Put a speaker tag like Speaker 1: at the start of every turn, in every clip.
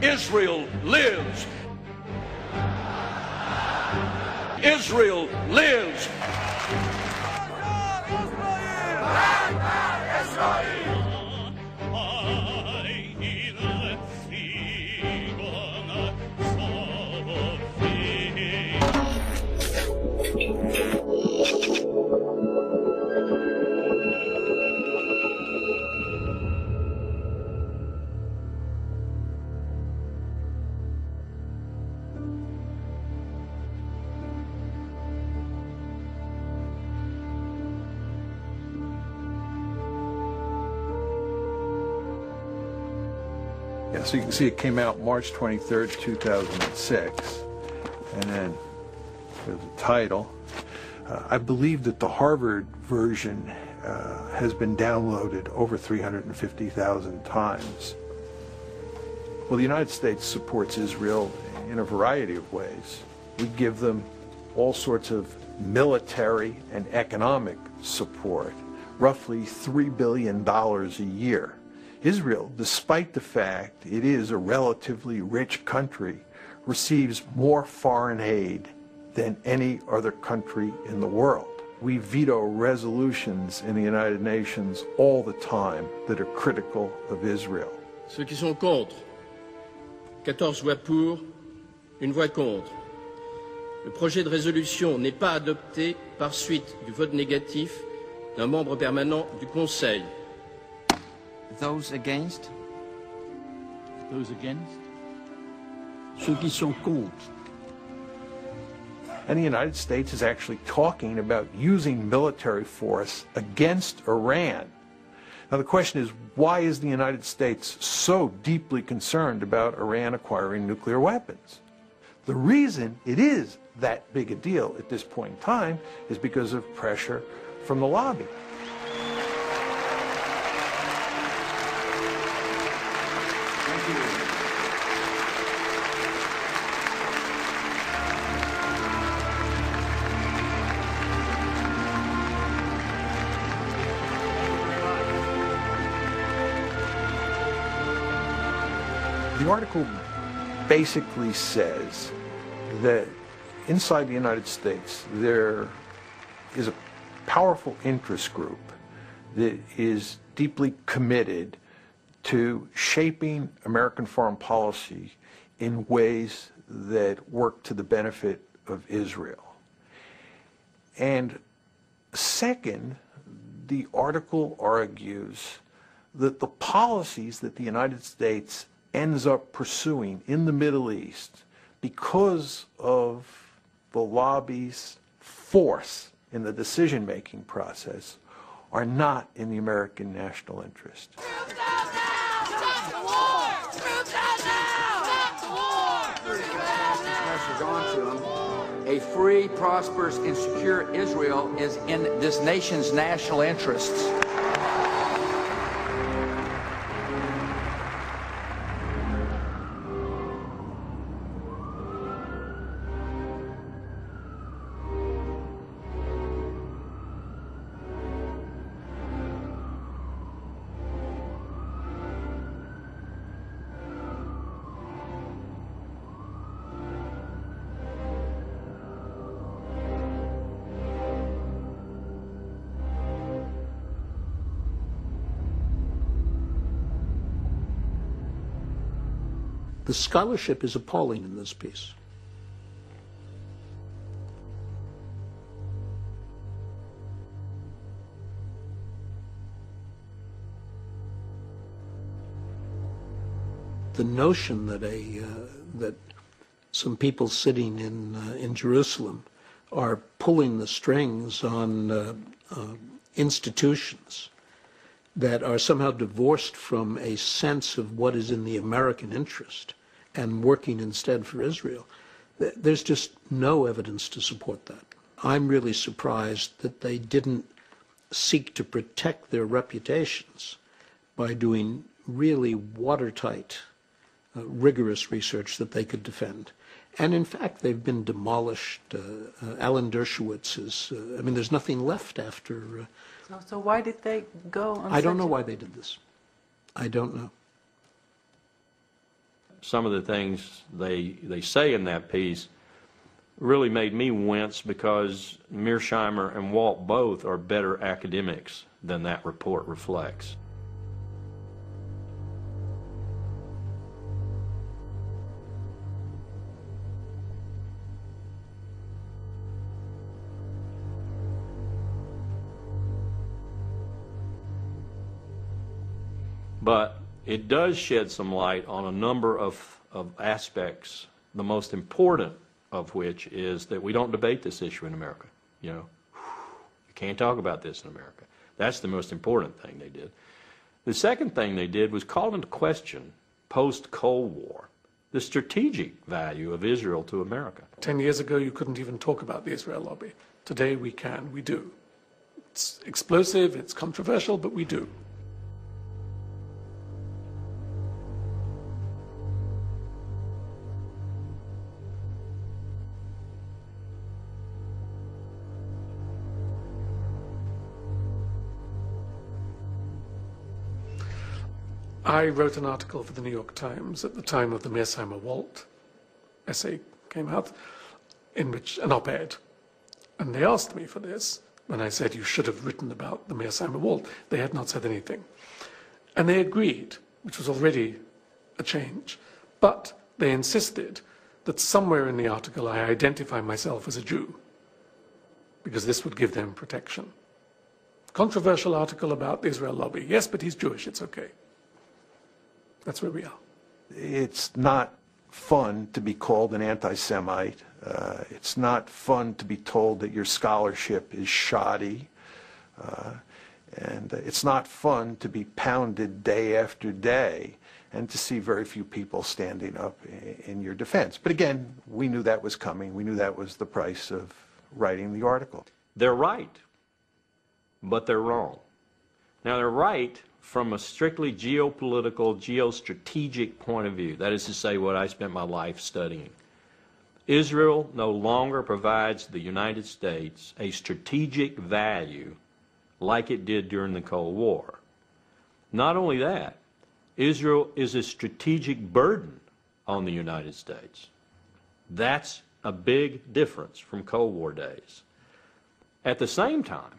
Speaker 1: Israel lives! Israel lives!
Speaker 2: Yeah, so you can see it came out March 23rd, 2006, and then there's a title. I believe that the Harvard version has been downloaded over 350,000 times. Well, the United States supports Israel in a variety of ways. We give them all sorts of military and economic support, roughly $3 billion a year. Israel, despite the fact it is a relatively rich country, receives more foreign aid than any other country in the world. We veto resolutions in the United Nations all the time that are critical of Israel.
Speaker 3: Ceux qui sont contre, 14 voix pour, une voix contre. Le projet de résolution n'est pas adopté par suite du vote négatif d'un membre permanent du Conseil.
Speaker 4: Those against?
Speaker 5: Those against? Ceux qui sont contre.
Speaker 2: And the United States is actually talking about using military force against Iran. Now the question is, why is the United States so deeply concerned about Iran acquiring nuclear weapons? The reason it is that big a deal at this point in time is because of pressure from the lobby. The article basically says that inside the United States there is a powerful interest group that is deeply committed to shaping American foreign policy in ways that work to the benefit of Israel. And second, the article argues that the policies that the United States ends up pursuing in the Middle East because of the lobby's force in the decision-making process are not in the American national interest.
Speaker 6: Troops out now! Stop the war! Troops out now! Stop the war! Troops out now!
Speaker 7: Message on to them. A free, prosperous, and secure Israel is in this nation's national interests.
Speaker 5: The scholarship is appalling in this piece. The notion that that some people sitting in Jerusalem are pulling the strings on institutions that are somehow divorced from a sense of what is in the American interest and working instead for Israel, there's just no evidence to support that. I'm really surprised that they didn't seek to protect their reputations by doing really watertight, rigorous research that they could defend. And in fact, they've been demolished. Alan Dershowitz is, I mean, there's nothing left after.
Speaker 8: So why did they go on
Speaker 5: I don't know why they did this. I don't know.
Speaker 9: Some of the things they say in that piece really made me wince, because Mearsheimer and Walt both are better academics than that report reflects. But it does shed some light on a number of aspects, the most important of which is that we don't debate this issue in America. You know, you can't talk about this in America. That's the most important thing they did. The second thing they did was call into question, post-Cold War, the strategic value of Israel to America.
Speaker 10: 10 years ago, you couldn't even talk about the Israel lobby. Today, we can. We do. It's explosive, it's controversial, but we do. I wrote an article for the New York Times at the time of the Mearsheimer-Walt essay came out, in which an op-ed, and they asked me for this when I said you should have written about the Mearsheimer-Walt. They had not said anything, and they agreed, which was already a change, but they insisted that somewhere in the article I identify myself as a Jew, because this would give them protection. Controversial article about the Israel lobby. Yes, but he's Jewish, it's okay. That's where we are.
Speaker 2: It's not fun to be called an anti-Semite. It's not fun to be told that your scholarship is shoddy. And it's not fun to be pounded day after day and to see very few people standing up in your defense. But again, we knew that was coming. We knew that was the price of writing the article.
Speaker 9: They're right, but they're wrong. Now, they're right from a strictly geopolitical, geostrategic point of view. That is to say, what I spent my life studying. Israel no longer provides the United States a strategic value like it did during the Cold War. Not only that, Israel is a strategic burden on the United States. That's a big difference from Cold War days. At the same time,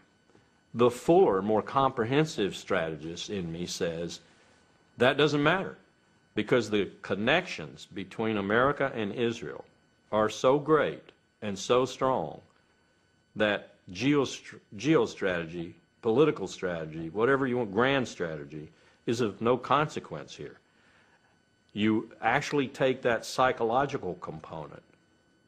Speaker 9: the fuller, more comprehensive strategist in me says that doesn't matter, because the connections between America and Israel are so great and so strong that geostrategy, political strategy, whatever you want, grand strategy, is of no consequence here. You actually take that psychological component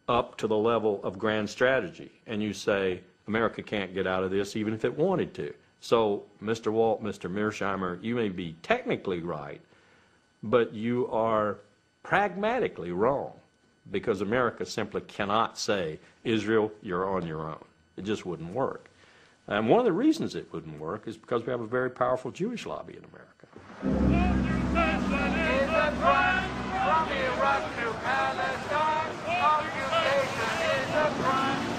Speaker 9: up to the level of grand strategy, and you say, America can't get out of this even if it wanted to. So, Mr. Walt, Mr. Mearsheimer, you may be technically right, but you are pragmatically wrong, because America simply cannot say, Israel, you're on your own. It just wouldn't work. And one of the reasons it wouldn't work is because we have a very powerful Jewish lobby in America.
Speaker 6: From Iraq to Palestine, occupation is a crime.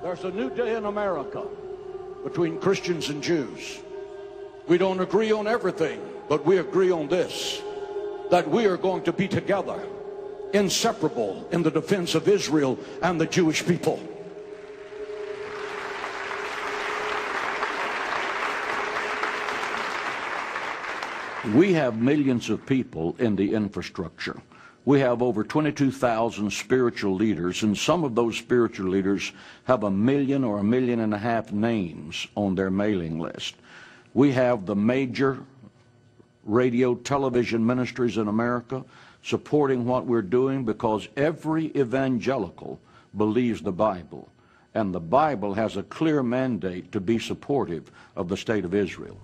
Speaker 1: There's a new day in America between Christians and Jews. We don't agree on everything, but we agree on this, that we are going to be together, inseparable, in the defense of Israel and the Jewish people. We have millions of people in the infrastructure. We have over 22,000 spiritual leaders, and some of those spiritual leaders have 1 million or 1.5 million names on their mailing list. We have the major radio, television ministries in America supporting what we're doing because every evangelical believes the Bible, and the Bible has a clear mandate to be supportive of the state of Israel.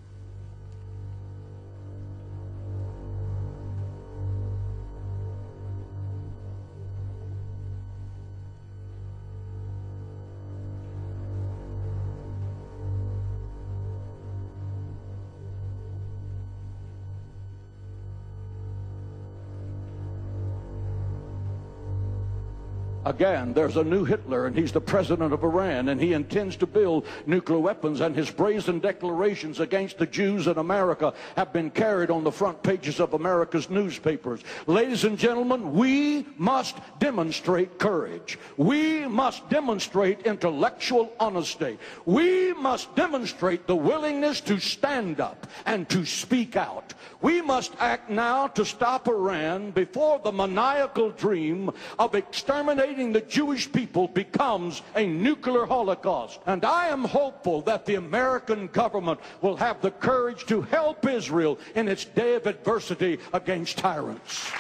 Speaker 1: Again, there's a new Hitler, and he's the president of Iran, and he intends to build nuclear weapons, and his brazen declarations against the Jews in America have been carried on the front pages of America's newspapers. Ladies and gentlemen, we must demonstrate courage. We must demonstrate intellectual honesty. We must demonstrate the willingness to stand up and to speak out. We must act now to stop Iran before the maniacal dream of exterminating the Jewish people becomes a nuclear holocaust. And I am hopeful that the American government will have the courage to help Israel in its day of adversity against tyrants.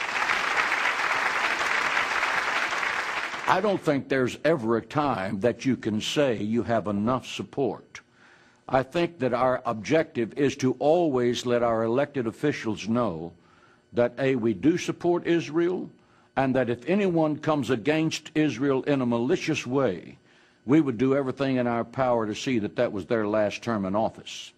Speaker 1: I don't think there's ever a time that you can say you have enough support. I think that our objective is to always let our elected officials know that, A, we do support Israel, and that if anyone comes against Israel in a malicious way, we would do everything in our power to see that that was their last term in office.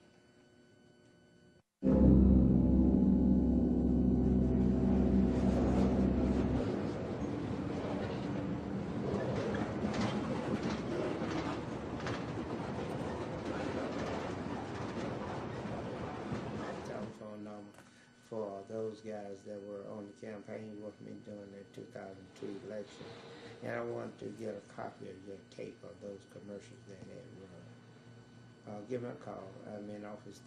Speaker 11: For those guys that were on the campaign with me during the 2002 election, and I wanted to get a copy of your tape of those commercials that had run. Give me a call. I'm in office